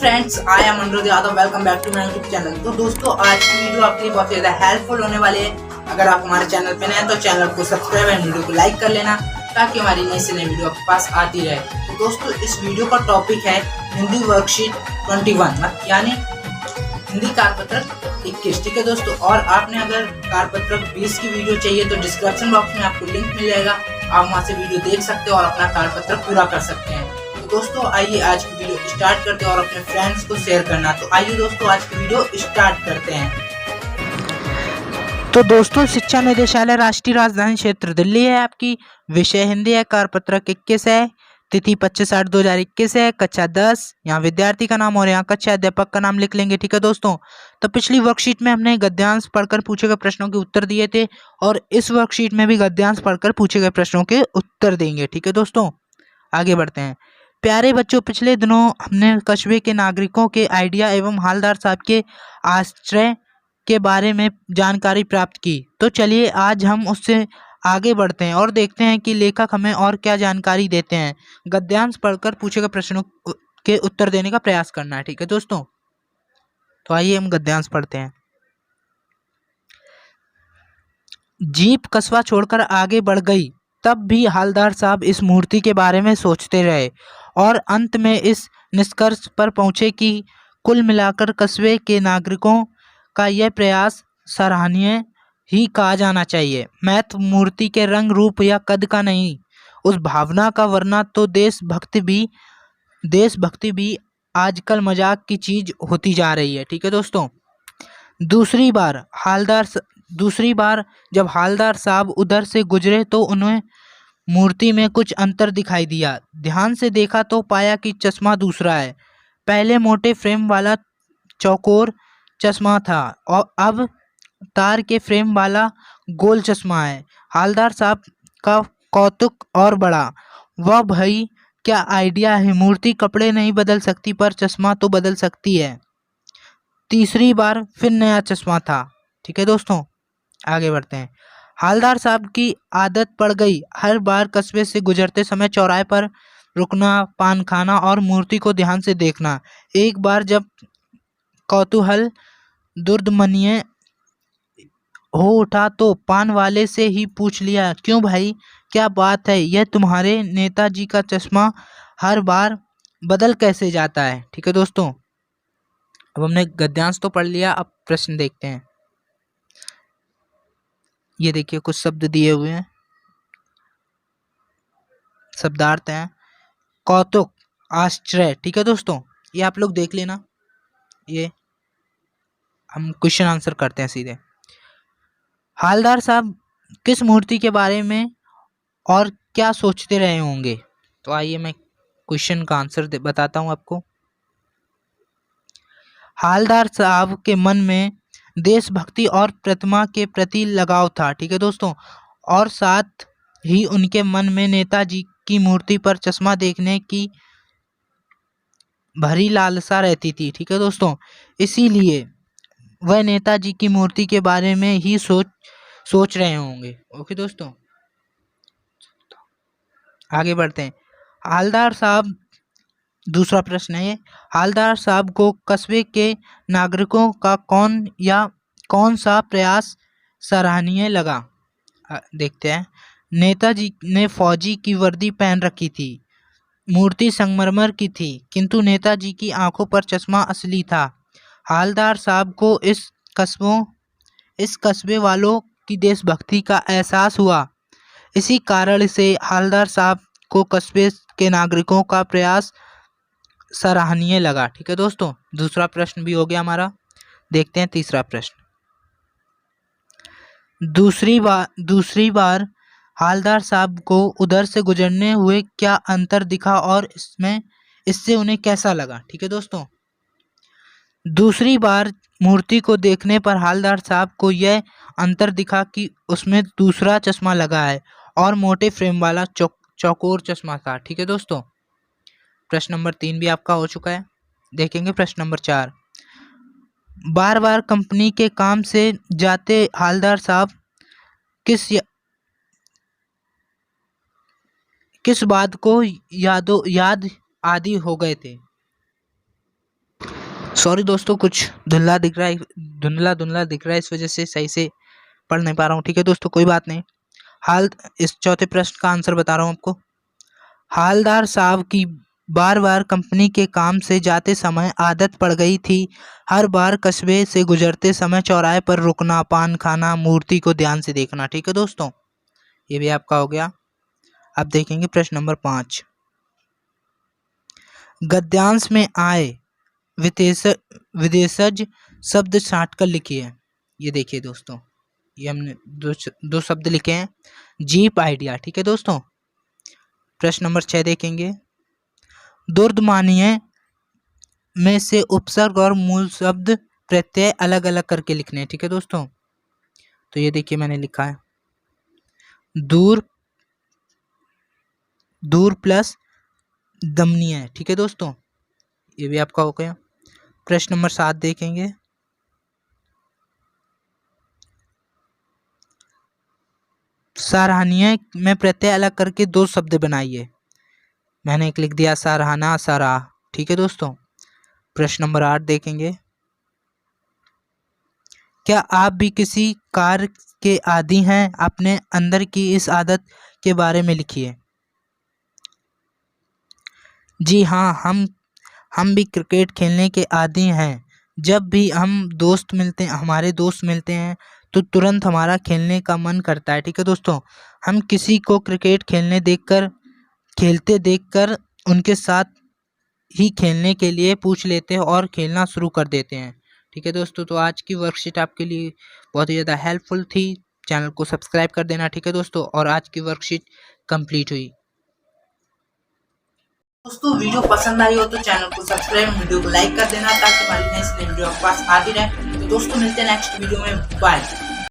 Friends, I am Anurag Yadav. Welcome back to my YouTube channel. तो दोस्तों, आज की वीडियो आपके लिए बहुत ज़्यादा हेल्पफुल होने वाली है। अगर आप हमारे चैनल पे नए हैं तो चैनल को सब्सक्राइब एंड वीडियो को लाइक कर लेना, ताकि हमारी नई से नई वीडियो आपके पास आती रहे। तो दोस्तों, इस वीडियो का टॉपिक है हिंदी वर्कशीट 21, यानी हिंदी कारपत्रक 21। ठीक है दोस्तों, और आपने अगर कारपत्रक 20 की वीडियो चाहिए तो डिस्क्रिप्शन बॉक्स में आपको लिंक मिल जाएगा। आप वहाँ से वीडियो देख सकते हो और अपना कारपत्रक पूरा कर सकते हैं। तो दोस्तों, आइए आज की वीडियो स्टार्ट करते हैं और अपने फ्रेंड्स को शेयर करना। तो आइए दोस्तों, आज की वीडियो स्टार्ट करते हैं। तो दोस्तों, शिक्षा निदेशालय राष्ट्रीय राजधानी क्षेत्र दिल्ली है आपकी। विषय हिंदी है, कारपत्रक 21 है, तिथि 25/8/2021 है, कक्षा 10। यहाँ विद्यार्थी का नाम और यहाँ कक्षा अध्यापक का नाम लिख लेंगे। ठीक है दोस्तों, तो पिछली वर्कशीट में हमने गद्यांश पढ़कर पूछे गए प्रश्नों के उत्तर दिए थे, और इस वर्कशीट में भी गद्यांश पढ़कर पूछे गए प्रश्नों के उत्तर देंगे। ठीक है दोस्तों, आगे बढ़ते हैं। प्यारे बच्चों, पिछले दिनों हमने कस्बे के नागरिकों के आइडिया एवं हालदार साहब के आश्रय के बारे में जानकारी प्राप्त की। तो चलिए आज हम उससे आगे बढ़ते हैं और देखते हैं कि लेखक हमें और क्या जानकारी देते हैं। गद्यांश पढ़कर पूछे गए प्रश्नों के उत्तर देने का प्रयास करना है। ठीक है दोस्तों, तो आइए हम गद्यांश पढ़ते हैं। जीप कस्बा छोड़कर आगे बढ़ गई, तब भी हालदार साहब इस मूर्ति के बारे में सोचते रहे और अंत में इस निष्कर्ष पर पहुंचे कि कुल मिलाकर कस्बे के नागरिकों का यह प्रयास सराहनीय ही कहा जाना चाहिए। महत्व मूर्ति के रंग रूप या कद का नहीं, उस भावना का, वरना तो देशभक्ति भी आजकल मजाक की चीज होती जा रही है। ठीक है दोस्तों, दूसरी बार जब हालदार साहब उधर से गुजरे तो उन्हें मूर्ति में कुछ अंतर दिखाई दिया। ध्यान से देखा तो पाया कि चश्मा दूसरा है। पहले मोटे फ्रेम वाला चौकोर चश्मा था और अब तार के फ्रेम वाला गोल चश्मा है। हालदार साहब का कौतुक और बढ़ा। वाह भाई, क्या आइडिया है! मूर्ति कपड़े नहीं बदल सकती पर चश्मा तो बदल सकती है। तीसरी बार फिर नया चश्मा था। ठीक है दोस्तों, आगे बढ़ते हैं। हालदार साहब की आदत पड़ गई हर बार कस्बे से गुजरते समय चौराहे पर रुकना, पान खाना और मूर्ति को ध्यान से देखना। एक बार जब कौतूहल दुर्दमनीय हो उठा तो पान वाले से ही पूछ लिया, क्यों भाई, क्या बात है? यह तुम्हारे नेताजी का चश्मा हर बार बदल कैसे जाता है? ठीक है दोस्तों, अब हमने गद्यांश तो पढ़ लिया, अब प्रश्न देखते हैं। ये देखिए, कुछ शब्द दिए हुए हैं, शब्दार्थ हैं। कौतुक, आश्चर्य। ठीक है दोस्तों, ये आप लोग देख लेना। ये हम क्वेश्चन आंसर करते हैं सीधे। हालदार साहब किस मूर्ति के बारे में और क्या सोचते रहे होंगे? तो आइए मैं क्वेश्चन का आंसर बताता हूं आपको। हालदार साहब के मन में देशभक्ति और प्रतिमा के प्रति लगाव था। ठीक है दोस्तों, और साथ ही उनके मन में नेताजी की मूर्ति पर चश्मा देखने की भरी लालसा रहती थी। ठीक है दोस्तों, इसीलिए वह नेताजी की मूर्ति के बारे में ही सोच रहे होंगे। ओके दोस्तों, आगे बढ़ते हैं। हालदार साहब, दूसरा प्रश्न है ये। हालदार साहब को कस्बे के नागरिकों का कौन सा प्रयास सराहनीय लगा? देखते हैं। नेताजी ने फौजी की वर्दी पहन रखी थी, मूर्ति संगमरमर की थी, किंतु नेताजी की आंखों पर चश्मा असली था। हालदार साहब को इस कस्बे वालों की देशभक्ति का एहसास हुआ। इसी कारण से हालदार साहब को कस्बे के नागरिकों का प्रयास सराहनीय लगा। ठीक है दोस्तों, दूसरा प्रश्न भी हो गया हमारा। देखते हैं तीसरा प्रश्न। दूसरी बार हालदार साहब को उधर से गुजरने हुए क्या अंतर दिखा और इससे उन्हें कैसा लगा? ठीक है दोस्तों, दूसरी बार मूर्ति को देखने पर हालदार साहब को यह अंतर दिखा कि उसमें दूसरा चश्मा लगा है और मोटे फ्रेम वाला चौकोर चश्मा था। ठीक है दोस्तों, प्रश्न नंबर 3 भी आपका हो चुका है। देखेंगे प्रश्न नंबर 4। बार बार कंपनी के काम से जाते हालदार साहब किस बात को याद आदि हो गए थे? सॉरी दोस्तों, कुछ धुंधला दिख रहा है, धुंधला दिख रहा है, इस वजह से सही से पढ़ नहीं पा रहा हूँ। ठीक है दोस्तों, कोई बात नहीं। इस चौथे प्रश्न का आंसर बता रहा हूँ आपको। हालदार साहब की बार बार कंपनी के काम से जाते समय आदत पड़ गई थी हर बार कस्बे से गुजरते समय चौराहे पर रुकना, पान खाना, मूर्ति को ध्यान से देखना। ठीक है दोस्तों, ये भी आपका हो गया। अब देखेंगे प्रश्न नंबर 5। गद्यांश में आए विदेशज शब्द छांट कर लिखिए। ये देखिए दोस्तों, ये हमने दो शब्द लिखे हैं, जीप आइडिया। ठीक है दोस्तों। प्रश्न नंबर 6 देखेंगे। दुर्दमानीय में से उपसर्ग और मूल शब्द प्रत्यय अलग अलग करके लिखने हैं। ठीक है दोस्तों, तो ये देखिए मैंने लिखा है दूर प्लस दमनीय। ठीक है दोस्तों, ये भी आपका हो गया। प्रश्न नंबर 7 देखेंगे। सराहनीय में प्रत्यय अलग करके दो शब्द बनाइए। मैंने एक लिख दिया सराहना, सराह। ठीक है दोस्तों। प्रश्न नंबर 8 देखेंगे। क्या आप भी किसी कार्य के आदी हैं? अपने अंदर की इस आदत के बारे में लिखिए। जी हाँ, हम भी क्रिकेट खेलने के आदी हैं। जब भी हमारे दोस्त मिलते हैं तो तुरंत हमारा खेलने का मन करता है। ठीक है दोस्तों, हम किसी को क्रिकेट खेलते देखकर उनके साथ ही खेलने के लिए पूछ लेते हैं और खेलना शुरू कर देते हैं। ठीक है दोस्तों, तो आज की वर्कशीट आपके लिए बहुत ही ज़्यादा हेल्पफुल थी। चैनल को सब्सक्राइब कर देना। ठीक है दोस्तों, और आज की वर्कशीट कंप्लीट हुई। दोस्तों वीडियो पसंद आई हो तो चैनल को सब्सक्राइब, वीडियो को लाइक कर देना ताकि हमारी नेक्स्ट वीडियो आपके पास आती रहे। तो दोस्तों मिलते हैं नेक्स्ट वीडियो में। बाय।